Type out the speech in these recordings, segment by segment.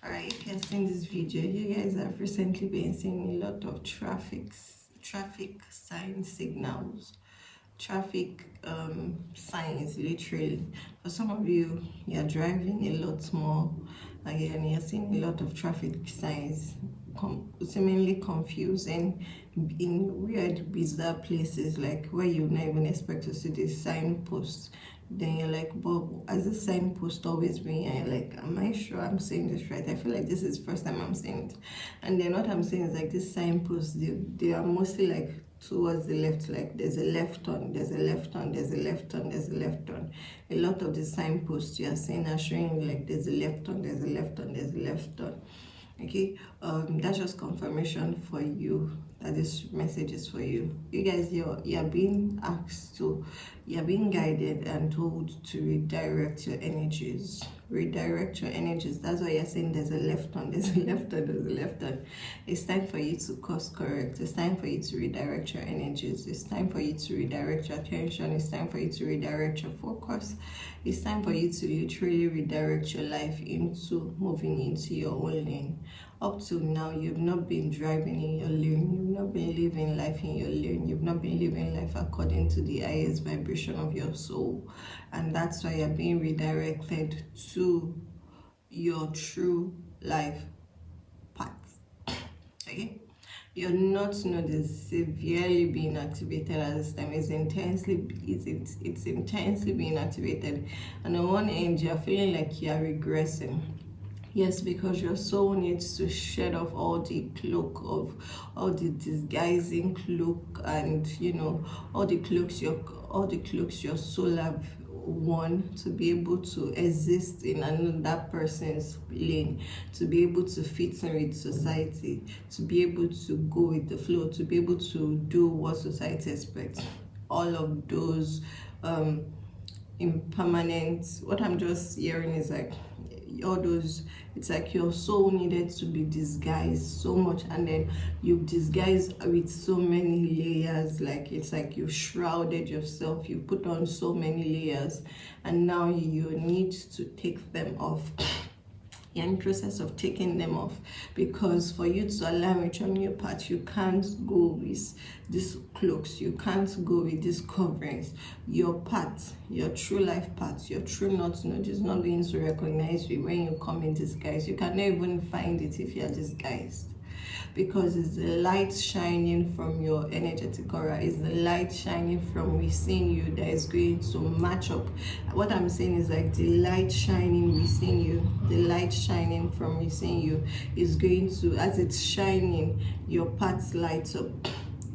Alright, if you're seeing this video, you guys have recently been seeing a lot of traffic sign signals, traffic signs, literally. For some of you, you're driving a lot more and you're seeing a lot of traffic signs, seemingly confusing, in weird, bizarre places, like where you not even expect to see this signpost. Then you're like, but has the signpost always been? And you're like, am I sure I'm saying this right? I feel like this is the first time I'm saying it. And then what I'm saying is like this signpost, they are mostly like towards the left, like there's a left turn, there's a left turn, there's a left turn, there's a left turn. A lot of the signposts you are seeing are showing like there's a left turn, there's a left turn, there's a left turn. Okay, that's just confirmation for you that this message is for you. You guys, you're being asked to, you're being guided and told to redirect your energies. Redirect your energies. That's why you're saying there's a left turn, there's a left turn, there's a left turn. It's time for you to course correct. It's time for you to redirect your energies. It's time for you to redirect your attention. It's time for you to redirect your focus. It's time for you to literally redirect your life into moving into your own lane. Up to now, you've not been driving in your lane. You've not been living life in your lane. You've not been living life according to the highest vibration of your soul. And that's why you're being redirected to your true life path. Okay? You're not severely being activated at this time. It's intensely being activated. And on one end, you're feeling like you're regressing. Yes, because your soul needs to shed off all the cloak of, all the disguising cloak, and all the cloaks your soul have worn to be able to exist in another person's lane, to be able to fit in with society, to be able to go with the flow, to be able to do what society expects. All of those impermanent, what I'm just hearing is like all those, it's like your soul needed to be disguised so much, and then you've disguised with so many layers. Like it's like you shrouded yourself, you put on so many layers, and now you need to take them off. You're in the process of taking them off, because for you to align with your new path, you can't go with these cloaks, you can't go with these coverings. Your path, your true life path, your true north node is not going to recognize you when you come in disguise. You cannot even find it if you're disguised, because it's the light shining from your energetic aura, it's the light shining from within you that is going to match up. What I'm saying is like the light shining within you, the light shining from within you is going to, as it's shining, your paths light up,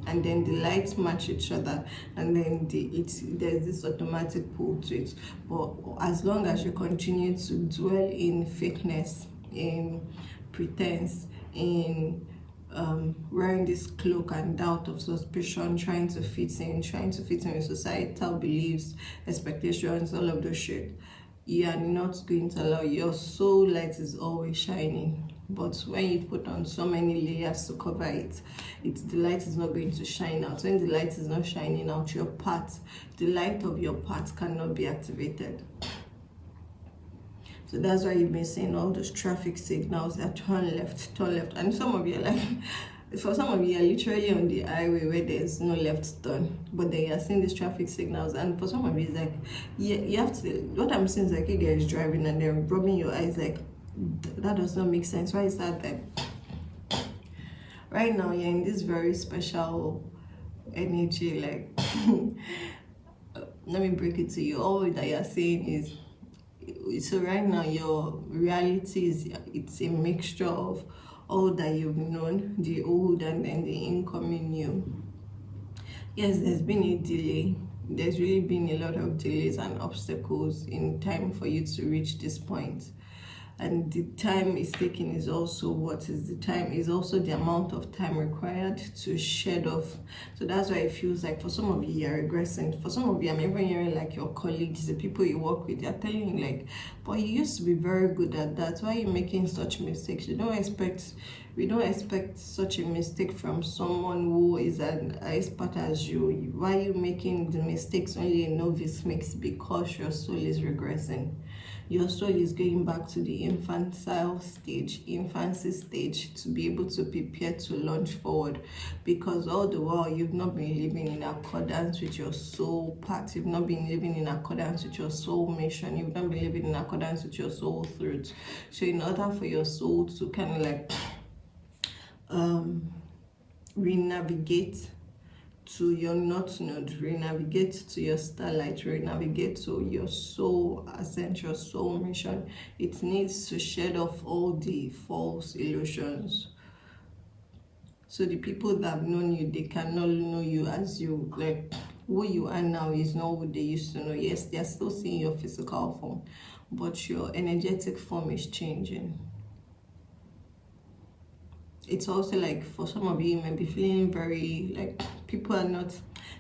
and then the lights match each other, and then there's this automatic pull to it. But as long as you continue to dwell in fakeness, in pretense, in wearing this cloak and doubt of suspicion, trying to fit in with societal beliefs, expectations, all of those shit, you are not going to allow. Your soul light is always shining, but when you put on so many layers to cover it, the light is not going to shine out. When the light is not shining out, your path, the light of your path cannot be activated. So that's why you've been seeing all those traffic signals that turn left. And some of you are like, for some of you are literally on the highway where there's no left turn, but then you're seeing these traffic signals. And for some of you, it's like, you have to, what I'm saying is like you guys driving and they're rubbing your eyes like, that does not make sense. Why is that there? Right now, you're in this very special energy, like, let me break it to you. All that you're saying is, so right now your reality is, it's a mixture of all that you've known, the old and then the incoming new. Yes, there's been a delay. There's really been a lot of delays and obstacles in time for you to reach this point. And the time it's taking is also what is the time, is also the amount of time required to shed off. So that's why it feels like for some of you, you're regressing. For some of you, I'm even hearing like your colleagues, the people you work with, they're telling you like, but you used to be very good at that. Why are you making such mistakes? We don't expect such a mistake from someone who is an expert as you. Why are you making the mistakes only a novice makes? Because your soul is regressing. Your soul is going back to the infancy stage, to be able to prepare to launch forward, because all the while you've not been living in accordance with your soul path, you've not been living in accordance with your soul mission, you've not been living in accordance with your soul truth. So in order for your soul to kind of like re-navigate to your north node, re-navigate to your starlight, re-navigate to your soul ascent, your soul mission, it needs to shed off all the false illusions. So the people that have known you, they cannot know you as you, like who you are now is not who they used to know. Yes, they are still seeing your physical form, but your energetic form is changing. It's also like for some of you, you might be feeling very like people are not,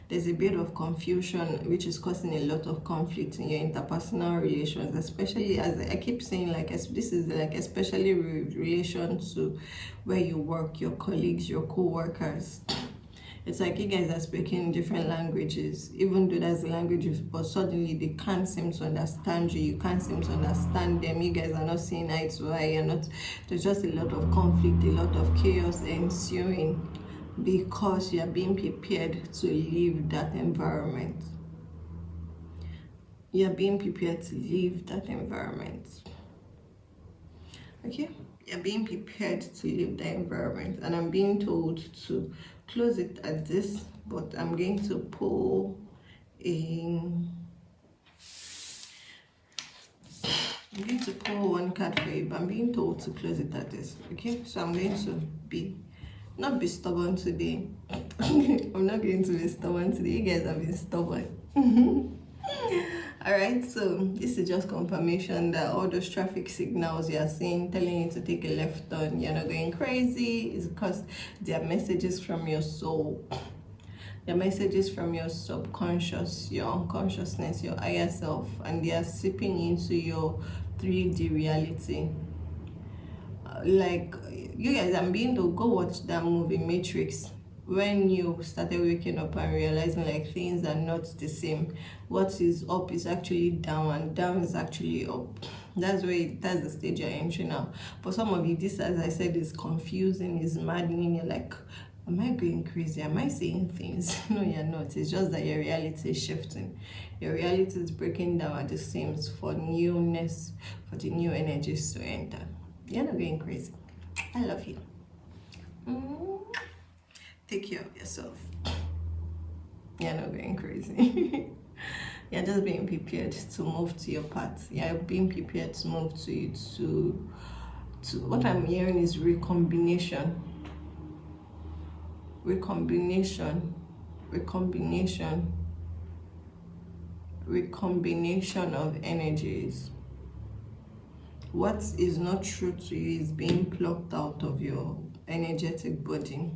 there's a bit of confusion which is causing a lot of conflict in your interpersonal relations, especially, as I keep saying, like this is like especially relation to where you work, your colleagues, your co-workers. It's like you guys are speaking different languages, even though there's a language, but suddenly they can't seem to understand you, you can't seem to understand them, you guys are not seeing eye to eye, you're not, there's just a lot of conflict, a lot of chaos ensuing, because you are being prepared to leave that environment. You are being prepared to leave that environment. Okay? You're being prepared to leave the environment, and I'm being told to close it at this, but I'm going to pull in, I'm going to pull one card for you, but I'm being told to close it at this. Okay, so I'm going to not be stubborn today. I'm not going to be stubborn today. You guys have been stubborn. All right, so this is just confirmation that all those traffic signals you are seeing telling you to take a left turn, you're not going crazy, is because they are messages from your soul. They're messages from your subconscious, your unconsciousness, your higher self, and they are seeping into your 3D reality. Like you guys, I'm being to go watch that movie Matrix. When you started waking up and realizing like things are not the same, what is up is actually down, and down is actually up. That's the stage you're entering now. For some of you, this, as I said, is confusing, is maddening. You're like, am I going crazy? Am I saying things? No, you're not. It's just that your reality is shifting. Your reality is breaking down at the seams for newness, for the new energies to enter. You're not going crazy. I love you. Take care of yourself. You're not going crazy. You're just being prepared to move to your path. You're being prepared to move to what I'm hearing is recombination. Recombination of energies. What is not true to you is being plucked out of your energetic body,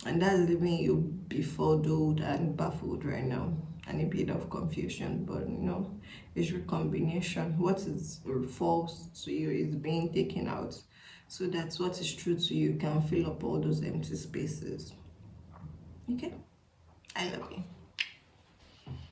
and that's leaving you befuddled and baffled right now, and a bit of confusion. But you know, it's recombination. What is false to you is being taken out, so that's what is true to you can fill up all those empty spaces. Okay, I love you.